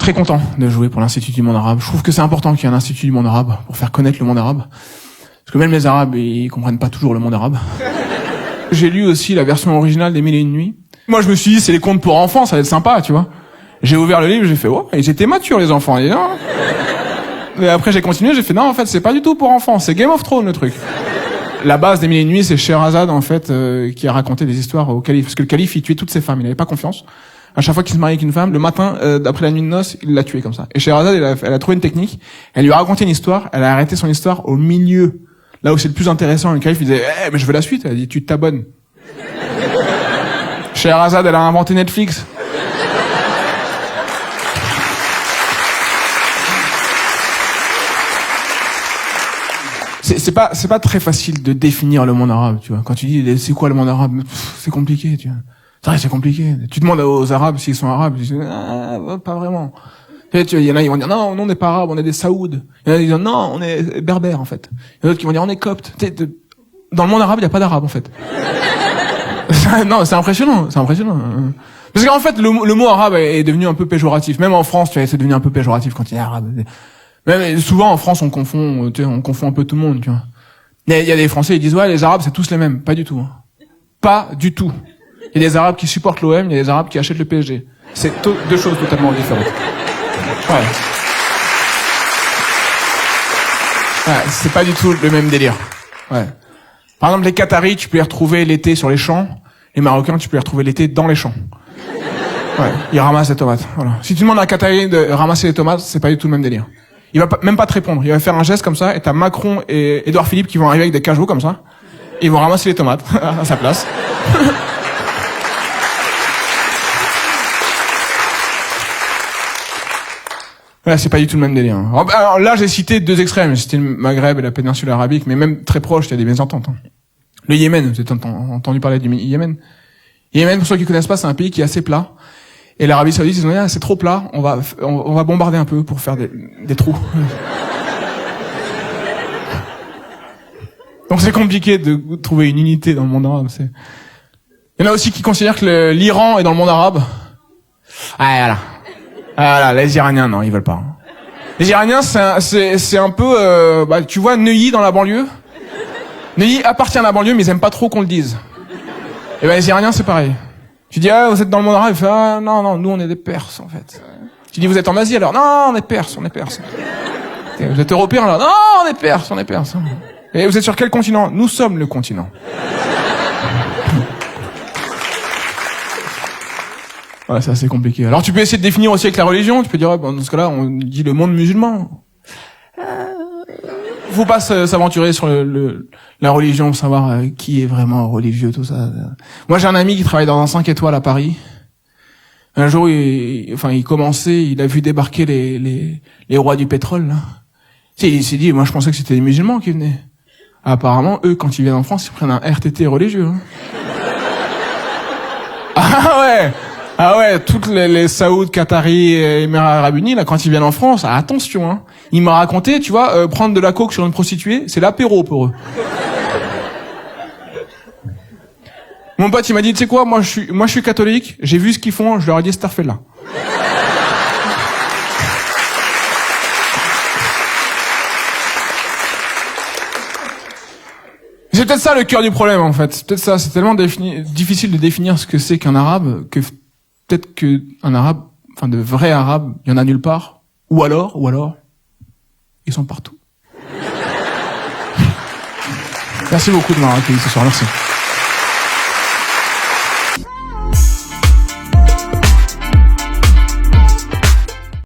très content de jouer pour l'Institut du monde arabe. Je trouve que c'est important qu'il y ait un Institut du monde arabe pour faire connaître le monde arabe. Parce que même les Arabes, ils comprennent pas toujours le monde arabe. J'ai lu aussi la version originale des Mille et une nuits. Moi, je me suis dit, c'est les contes pour enfants, ça va être sympa, tu vois. J'ai ouvert le livre, j'ai fait, oh, ils étaient matures, les enfants. Et non. Mais après, j'ai continué, j'ai fait, non, en fait, c'est pas du tout pour enfants, c'est Game of Thrones, le truc. La base des Mille et une nuits, c'est Scheherazade, en fait, qui a raconté des histoires au calife. Parce que le calife, il tuait toutes ses femmes, il avait pas confiance. À chaque fois qu'il se mariait avec une femme, le matin, d'après la nuit de noces, il l'a tuée comme ça. Et Scheherazade, elle a trouvé une technique, elle lui a raconté une histoire, elle a arrêté son histoire au milieu. Là où c'est le plus intéressant, le calife, il disait, mais je veux la suite. Elle a dit, tu t'abonnes. Scheherazade, elle a inventé Netflix. C'est pas très facile de définir le monde arabe, tu vois. Quand tu dis, c'est quoi le monde arabe? C'est compliqué, tu vois. C'est vrai, c'est compliqué. Tu demandes aux Arabes s'ils sont arabes, ils disent, pas vraiment. Et tu vois, il y en a, ils vont dire, non, on n'est pas arabes, on est des Saouds. Il y en a qui disent, non, on est berbères, en fait. Il y en a d'autres qui vont dire, on est coptes. Dans le monde arabe, il n'y a pas d'arabe, en fait. Non, c'est impressionnant. Parce qu'en fait, le mot arabe est devenu un peu péjoratif. Même en France, tu vois, c'est devenu un peu péjoratif quand il y a arabe. Même souvent en France, on confond un peu tout le monde, tu vois. Il y a des Français, ils disent, ouais, les Arabes, c'est tous les mêmes. Pas du tout. Hein. Pas du tout. Il y a des Arabes qui supportent l'OM, il y a des Arabes qui achètent le PSG. C'est deux choses totalement différentes. Ouais. Ouais, c'est pas du tout le même délire. Ouais. Par exemple, les Qataris, tu peux les retrouver l'été sur les champs. Les Marocains, tu peux les retrouver l'été dans les champs. Ouais. Ils ramassent les tomates. Voilà. Si tu demandes à un Qatari de ramasser les tomates, c'est pas du tout le même délire. Il va même pas te répondre. Il va faire un geste comme ça, et t'as Macron et Édouard Philippe qui vont arriver avec des cajots comme ça. Et ils vont ramasser les tomates à sa place. Ouais, c'est pas du tout le même délire. Alors là, j'ai cité deux extrêmes. J'ai cité le Maghreb et la péninsule arabique, mais même très proche, il y a des mésententes. Hein. Le Yémen, vous avez entendu parler du Yémen. Yémen, pour ceux qui connaissent pas, c'est un pays qui est assez plat. Et l'Arabie Saoudite, ils ont dit, c'est trop plat, on va bombarder un peu pour faire des trous. Donc c'est compliqué de trouver une unité dans le monde arabe. Il y en a aussi qui considèrent que l'Iran est dans le monde arabe. Ah, voilà, les Iraniens, non, ils veulent pas. Les Iraniens, c'est un peu, tu vois, Neuilly dans la banlieue. Neuilly appartient à la banlieue, mais ils aiment pas trop qu'on le dise. Et les Iraniens, c'est pareil. Tu dis, vous êtes dans le monde arabe, il fait, non, nous on est des Perses, en fait. Tu dis, vous êtes en Asie, alors, non, on est Perses. Et vous êtes Européens, alors, non, on est Perses. Et vous êtes sur quel continent? Nous sommes le continent. Ouais, c'est assez compliqué. Alors tu peux essayer de définir aussi avec la religion, tu peux dire, dans ce cas-là, on dit le monde musulman. Faut pas s'aventurer sur la religion pour savoir qui est vraiment religieux, tout ça. Moi, j'ai un ami qui travaille dans un 5 étoiles à Paris. Un jour, il commençait, il a vu débarquer les rois du pétrole, là. Tu sais, il s'est dit, moi, je pensais que c'était des musulmans qui venaient. Apparemment, eux, quand ils viennent en France, ils prennent un RTT religieux. Hein. Ah ouais, toutes les Saouds, Qataris et Émirats Arabes Unis, là, quand ils viennent en France, attention, hein. Il m'a raconté, tu vois, prendre de la coke sur une prostituée, c'est l'apéro pour eux. Mon pote, il m'a dit, tu sais quoi, moi je suis catholique, j'ai vu ce qu'ils font, je leur ai dit, Starfella. C'est peut-être ça le cœur du problème, en fait. C'est peut-être ça, c'est tellement difficile de définir ce que c'est qu'un arabe, que peut-être qu'un arabe, enfin de vrais arabes, il y en a nulle part. Ou alors, ils sont partout. Merci beaucoup de m'avoir accueilli ce soir, merci.